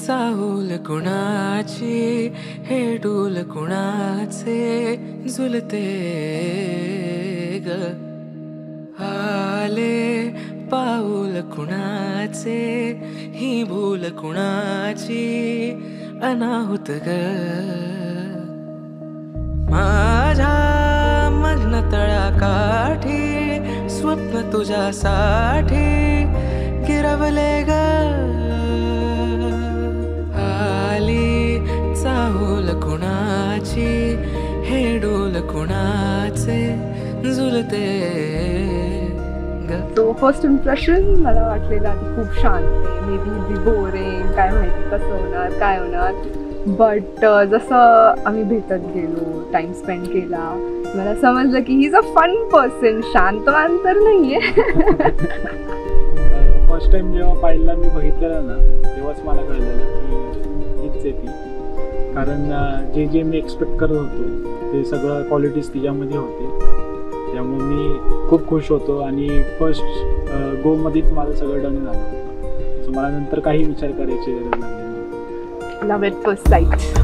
चाहूल कुणाची हे डोल कुणाचे झुलते ग आले पाऊल कुणाचे ही भूल कुणाची अनाहुत ग माझ्या मग्न तळाकाठी स्वप्न तुझ्यासाठी गिरवले ग आली चाहूल कुणाची हे डोल कुणाचे झुलते ग. तो फर्स्ट इम्प्रेशन मला वाटलेलं आधी खूप शांत आहे, मे बी बोरिंग, काय माहिती कसं होणार काय होणार, बट जसं आम्ही भेटत गेलो, टाइम स्पेंड केला, मला समजलं की he is a fun person, शांतवान तर नाहीये. फर्स्ट टाइम जेव्हा पाहिलं मी बघितलेलं ना तेव्हाच मला कळलेलं की हीच आहे ती, कारण जे जे मी एक्सपेक्ट करत होतो ते सगळं क्वालिटीज तिच्यामध्ये होते, त्यामुळे मी खूप खुश होतो आणि फर्स्ट गोमध्येच माझं सगळं डन झालं होतं. सो मला नंतर काही विचार करायची गरज लागली. Love at first sight.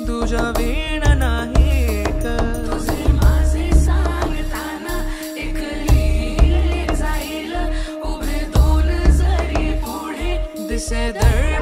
तुझ्या वीण नाही तुझे माझे सांगताना एक लिहिले जाईल उभे दोन जरी पुढे दिसे दर